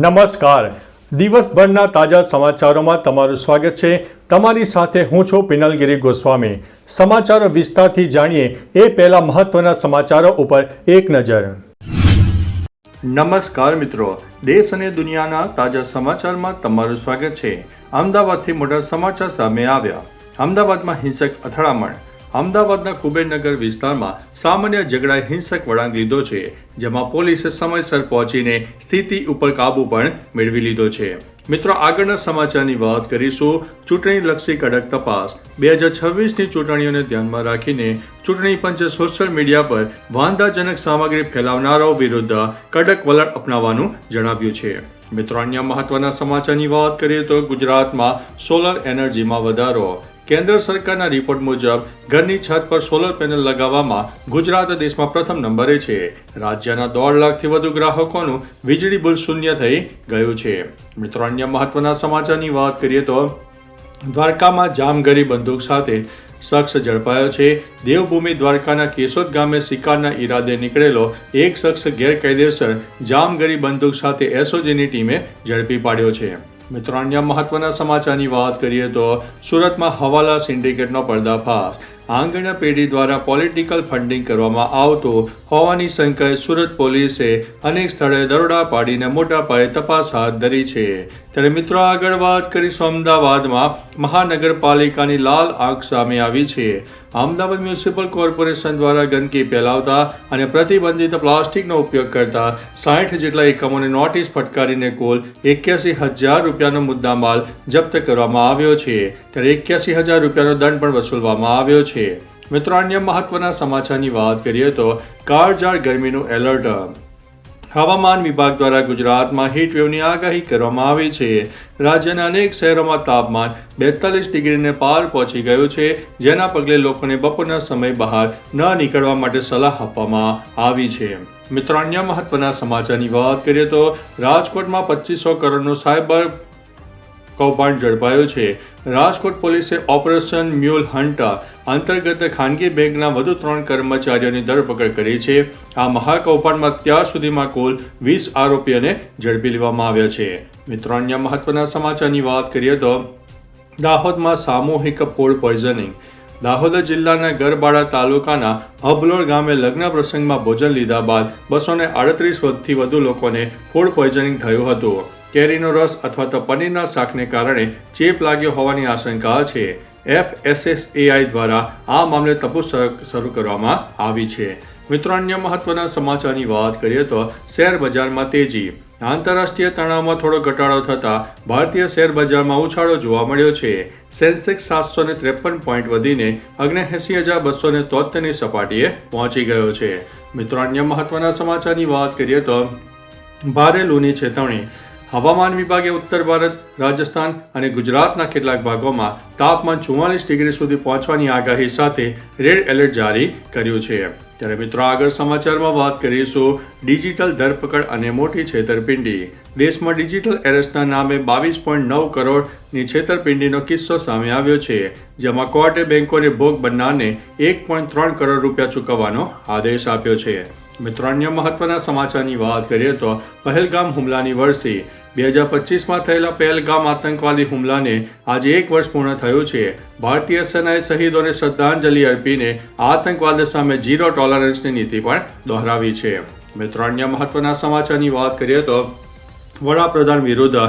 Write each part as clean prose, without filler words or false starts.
નમસ્કાર. દિવસભરના તાજા સમાચારોમાં તમારું સ્વાગત છે. તમારી સાથે હું છું પિનલગીરી ગોસ્વામી. સમાચારો વિસ્તારથી જાણીએ એ પહેલા મહત્વના સમાચારો ઉપર એક નજર. નમસ્કાર મિત્રો, દેશ અને દુનિયાના તાજા સમાચારમાં તમારું સ્વાગત છે. અમદાવાદથી મોટા સમાચાર સામે આવ્યા. અમદાવાદમાં હિંસક અથડામણ. અમદાવાદના કુબેરનગર વિસ્તારમાં સામાન્ય ઝઘડાએ હિંસક વળાંક લીધો છે, જેમાં પોલીસે સમયસર પહોંચીને સ્થિતિ ઉપર કાબુ પણ મેળવી લીધો છે. મિત્રો, આગળના સમાચારની વાત કરીશું. ચૂંટણીલક્ષી કડક તપાસ. 2026ની ચૂંટણીઓને ધ્યાનમાં રાખીને ચૂંટણી પંચે સોશિયલ મીડિયા પર વાંધાજનક સામગ્રી ફેલાવનારાઓ વિરુદ્ધ કડક વલણ અપનાવવાનું જણાવ્યું છે. મિત્રો, અન્ય મહત્વના સમાચારની વાત કરીએ તો ગુજરાતમાં સોલર એનર્જીમાં વધારો. કેન્દ્ર સરકારના રિપોર્ટ મુજબ ઘરની છત પર સોલર પેનલ લગાવવામાં ગુજરાત દેશમાં પ્રથમ નંબરે છે. રાજ્યના 1.5 લાખથી વધુ ગ્રાહકોનું વીજળી બિલ શૂન્ય થઈ ગયું છે. મિત્રો, અન્ય મહત્વના સમાચારની વાત કરીએ તો દ્વારકામાં જામગરી બંદૂક સાથે શખ્સ ઝડપાયો છે. દેવભૂમિ દ્વારકાના કેશોદ ગામે શિકારના ઈરાદે નીકળેલો એક શખ્સ ગેરકાયદેસર જામગરી બંદૂક સાથે એસઓજીની ટીમે ઝડપી પાડ્યો છે. મિત્રો, અન્ય મહત્વના સમાચારની વાત કરીએ તો સુરતમાં હવાલા સિન્ડિકેટનો પર્દાફાશ. આંગણિયા પેઢી દ્વારા પોલિટિકલ ફંડિંગ કરવામાં આવતું હોવાની શંકાએ સુરત પોલીસે અનેક સ્થળે દરોડા પાડીને મોટા પાયે તપાસ હાથ ધરી છે. ત્યારે મિત્રો, આગળ વાત કરીશું. અમદાવાદમાં મહાનગરપાલિકાની લાલ આંખ સામે આવી છે. અમદાવાદ મ્યુનિસિપલ કોર્પોરેશન દ્વારા ગંદકી ફેલાવતા અને પ્રતિબંધિત પ્લાસ્ટિકનો ઉપયોગ કરતા 60 જેટલા એકમોને નોટિસ ફટકારીને કુલ 81,000 રૂપિયાનો મુદ્દામાલ જપ્ત કરવામાં આવ્યો છે. ત્યારે 81,000 રૂપિયાનો દંડ પણ વસૂલવામાં આવ્યો છે. મિત્રો, અન્ય મહત્વના સમાચારની વાત કરીએ તો કાળઝાળ ગરમીનું એલર્ટ. હવામાન વિભાગ દ્વારા ગુજરાતમાં હીટવેવની આગાહી કરવામાં આવી છે. રાજ્યના અનેક શહેરોમાં તાપમાન 42 ડિગ્રીને પાર પહોંચી ગયું છે, જેના પગલે લોકોને બપોરના સમયે બહાર ન નીકળવા માટે સલાહ આપવામાં આવી છે. મિત્રો, અન્ય મહત્વના સમાચારની વાત કરીએ તો રાજકોટમાં 2500 કરોડનું સાયબર કૌભાંડ ઝડપાયું છે. રાજકોટ પોલીસે ઓપરેશન મ્યુલ હન્ટ અંતર્ગત ખાનગી બેંકના વધુ 3 કર્મચારીઓની ધરપકડ કરી છે. આ મહાકૌભાંડમાં અત્યાર સુધીમાં કુલ 20 આરોપીઓને ઝડપી લેવામાં આવ્યા છે. મિત્રો, અન્ય મહત્વના સમાચારની વાત કરીએ તો દાહોદમાં સામૂહિક ફૂડ પોઈઝનિંગ. દાહોદ જિલ્લાના ગરબાડા તાલુકાના હબલોડ ગામે લગ્ન પ્રસંગમાં ભોજન લીધા બાદ 238થી વધુ લોકોને ફૂડ પોઈઝનિંગ થયું હતું. કેરીનો રસ અથવા તો પનીરના શાકને કારણે ચેપ લાગ્યો હોવાની આશંકા છે. FSSAI દ્વારા આ મામલે તપાસ શરૂ કરવામાં આવી છે. મિત્રો, અન્ય મહત્વના સમાચારની વાત કરીએ તો શેર બજારમાં તેજી. આંતરરાષ્ટ્રીય તણાવમાં થોડો ઘટાડો થતાં ભારતીય શેર બજારમાં ઉછાળો જોવા મળ્યો છે. સેન્સેક્સ 753 પોઈન્ટ વધીને 79,273ની સપાટીએ પહોંચી ગયો છે. મિત્રો, અન્ય મહત્વના સમાચારની વાત કરીએ તો ભારે લૂની ચેતવણી. હવામાન વિભાગે ઉત્તર ભારત, રાજસ્થાન અને ગુજરાતના કેટલાક ભાગોમાં તાપમાન 44 ડિગ્રી સુધી પહોંચવાની આગાહી સાથે રેડ એલર્ટ જારી કર્યું છે. ત્યારે મિત્રો, આગળ સમાચારમાં વાત કરીશું ડિજિટલ ધરપકડ અને મોટી છેતરપિંડી. દેશમાં ડિજિટલ એરેસ્ટના નામે 22.9 કરોડની છેતરપિંડીનો કિસ્સો સામે આવ્યો છે, જેમાં કોર્ટે બેંકોને ભોગ બનનારને 1.3 કરોડ રૂપિયા ચૂકવવાનો આદેશ આપ્યો છે. મિત્રો, અન્ય મહત્વના સમાચારની વાત કરીએ તો પહેલગામ હુમલાની વર્ષી. 2025માં થયેલા પહેલગામ આતંકવાદી હુમલાને આજે 1 વર્ષ પૂર્ણ થયું છે. ભારતીય સેનાએ શહીદોને શ્રદ્ધાંજલિ અર્પીને આતંકવાદ સામે ઝીરો ટોલરન્સની નીતિ પણ દોહરાવી છે. મિત્રો, અન્ય મહત્વના સમાચારની વાત કરીએ તો વડાપ્રધાન વિરુદ્ધ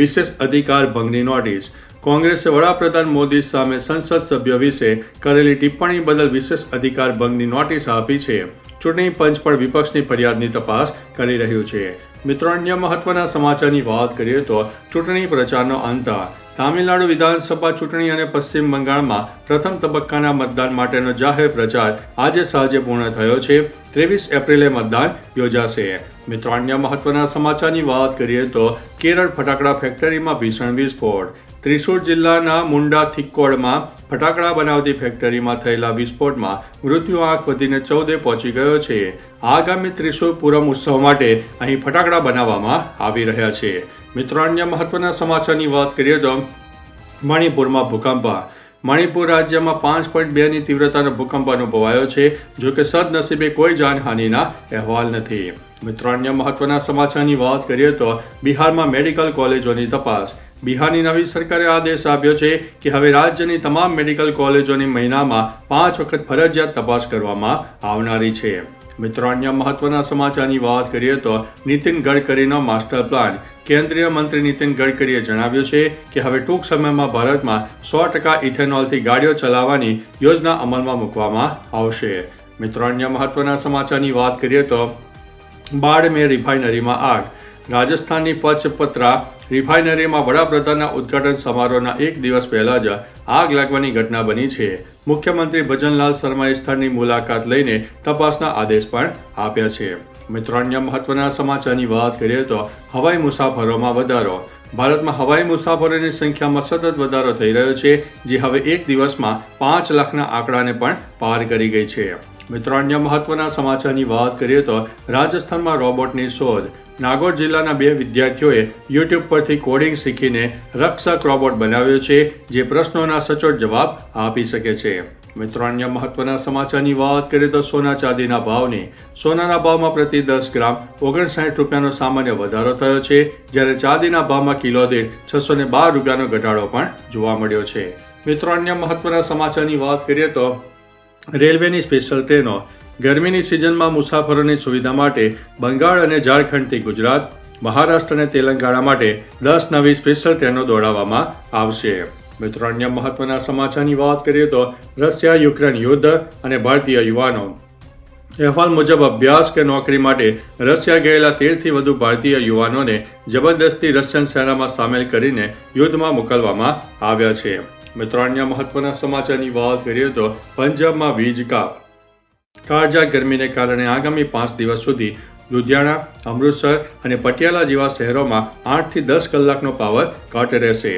વિશેષ અધિકાર ભંગની નોટિસ. કોંગ્રેસે વડાપ્રધાન મોદી સામે સંસદ સભ્ય વિશે કરેલી ટિપ્પણી બદલ વિશેષ અધિકાર ભંગની નોટિસ આપી છે. ચૂંટણી પંચ પણ વિપક્ષની ફરિયાદની તપાસ કરી રહ્યું છે. મિત્રો, અન્ય મહત્વના સમાચારની વાત કરીએ તો ચૂંટણી પ્રચારનો અંત. તામિલનાડુ વિધાનસભા ચૂંટણી અને પશ્ચિમ બંગાળમાં પ્રથમ તબક્કાના મતદાન માટેનો જાહેર પ્રચાર આજે સાંજે પૂર્ણ થયો છે. 23 એપ્રિલે મતદાન યોજાશે. મિત્રો, અન્ય મહત્વના સમાચારની વાત કરીએ તો કેરળ ફટાકડા ફેક્ટરીમાં ભીષણ વિસ્ફોટ. ત્રિશુર જિલ્લાના મુંડા થિક્કોડમાં ફટાકડા બનાવતી ફેક્ટરીમાં થયેલા વિસ્ફોટમાં મૃત્યુઆંક વધીને 14 પહોંચી ગયો છે. આગામી ત્રિશુર પૂરમ ઉત્સવ માટે અહીં ફટાકડા બનાવવામાં આવી રહ્યા છે. મિત્રો, અન્ય મહત્વના સમાચારની વાત કરીએ તો મણિપુરમાં ભૂકંપ. મણિપુર રાજ્યમાં 5.2 ની તીવ્રતાનો ભૂકંપ અનુભવાયો છે, જો કે સદનસીબે કોઈ જાનહાનિના અહેવાલ નથી. મિત્રો અન્ય મહત્વના સમાચારની વાત કરીએ તો બિહારમાં મેડિકલ કોલેજોની તપાસ. બિહારની નવી સરકારે આદેશ આપ્યો છે કે હવે રાજ્યની તમામ મેડિકલ કોલેજોની મહિનામાં 5 વખત ફરજિયાત તપાસ કરવામાં આવનારી છે. મિત્રો અન્ય મહત્વના સમાચારની વાત કરીએ તો નીતિન ગડકરીનો માસ્ટર પ્લાન. કેન્દ્રીય મંત્રી નીતિન ગડકરીએ જણાવ્યું છે કે હવે ટૂંક સમયમાં ભારતમાં 100% ઇથેનોલથી ગાડીઓ ચલાવવાની યોજના અમલમાં મૂકવામાં આવશે. મિત્રો અન્ય મહત્વના સમાચારની વાત કરીએ તો બાડમેર રિફાઇનરીમાં આગ. રાજસ્થાનની પચપત્રા રિફાઇનરીમાં વડાપ્રધાનના ઉદ્ઘાટન સમારોહના એક દિવસ પહેલા જ આગ લાગવાની ઘટના બની છે. મુખ્યમંત્રી ભજનલાલ શર્માએ સ્થળની મુલાકાત લઈને તપાસના આદેશ પણ આપ્યા છે. મિત્રો અન્ય મહત્વના સમાચારની વાત કરીએ તો હવાઈ મુસાફરોમાં વધારો. ભારતમાં હવાઈ મુસાફરોની સંખ્યામાં સતત વધારો થઈ રહ્યો છે, જે હવે એક દિવસમાં 5 લાખના આંકડાને પણ પાર કરી ગઈ છે. મિત્રો અન્ય મહત્વના સમાચારની વાત કરીએ તો રાજસ્થાનમાં રોબોટની શોધ. નાગોર જિલ્લાના 2 વિદ્યાર્થીઓએ યુટ્યુબ પરથી કોડિંગ શીખીને રક્ષક રોબોટ બનાવ્યો છે, જે પ્રશ્નોના સચોટ જવાબ આપી શકે છે. મિત્રો અન્ય મહત્વના સમાચારની વાત કરીએ તો સોના ચાંદીના ભાવની. સોનાના ભાવમાં પ્રતિ 10 ગ્રામ 59 રૂપિયાનો સામાન્ય વધારો થયો છે, જ્યારે ચાંદીના ભાવમાં કિલો દીઠ 612 રૂપિયાનો ઘટાડો પણ જોવા મળ્યો છે. મિત્રો અન્ય મહત્વના સમાચારની વાત કરીએ તો રેલવેની સ્પેશિયલ ટ્રેનો. ગરમીની સિઝનમાં મુસાફરોની સુવિધા માટે બંગાળ અને ઝારખંડથી ગુજરાત, મહારાષ્ટ્ર અને તેલંગાણા માટે 10 નવી સ્પેશિયલ ટ્રેનો દોડાવવામાં આવશે. મિત્રો અન્ય મહત્વના સમાચારની વાત કરીએ તો રશિયા યુક્રેન યુદ્ધ અને ભારતીય યુવાનો. અહેવાલ મુજબ અભ્યાસ કે નોકરી માટે રશિયા ગયેલા 13થી વધુ ભારતીય યુવાનોને જબરદસ્તી રશિયન સેનામાં સામેલ કરીને યુદ્ધમાં મોકલવામાં આવ્યા છે. મિત્રો અન્ય મહત્વના સમાચારની વાત કરીએ તો પંજાબમાં વીજ કાપ. કાળઝાળ ગરમીને કારણે આગામી 5 દિવસ સુધી લુધિયાણા, અમૃતસર અને પટિયાલા જેવા શહેરોમાં 8 થી 10 કલાકનો પાવર કટ રહેશે.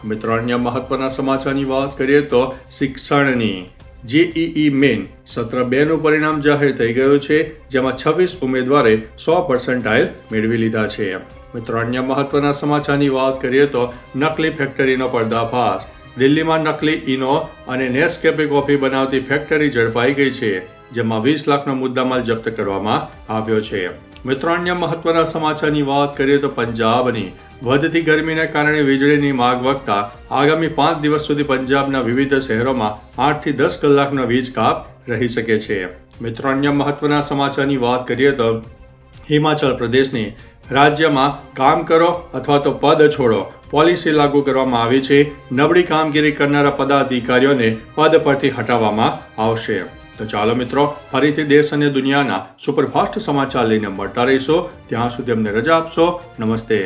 મિત્રો અન્ય મહત્વના સમાચારની વાત કરીએ તો શિક્ષણની. જેઈઈ મેઇન સત્ર 2 નું પરિણામ જાહેર થઈ ગયું છે, જેમાં 26 ઉમેદવારે 100% મેળવી લીધા છે. મિત્રો અન્ય મહત્વના સમાચારની વાત કરીએ તો નકલી ફેક્ટરીનો પર્દાફાશ. દિલ્હીમાં નકલી ઇનો અને નેસ્કેફે કોફી બનાવતી ફેક્ટરી ઝડપાઈ ગઈ છે, જેમાં 20 લાખનો મુદ્દામાલ જપ્ત કરવામાં આવ્યો છે. મિત્રો અન્ય મહત્વના સમાચારની વાત કરીએ તો પંજાબની. વધતી ગરમીને કારણે વીજળીની માંગ વધતા આગામી 5 દિવસ સુધી પંજાબના વિવિધ શહેરોમાં 8 થી 10 કલાકનો વીજ કાપ રહી શકે છે. મિત્રો અન્ય મહત્વના સમાચારની વાત કરીએ તો હિમાચલ પ્રદેશની. રાજ્યમાં કામ કરો અથવા તો પદ છોડો પોલિસી લાગુ કરવામાં આવી છે. નબળી કામગીરી કરનારા પદાધિકારીઓને પદ પરથી હટાવવામાં આવશે. તો ચાલો મિત્રો, ફરીથી દેશ અને દુનિયાના સુપરફાસ્ટ સમાચાર લઈને મળતા રહીશો. ત્યાં સુધી અમને રજા આપશો. નમસ્તે.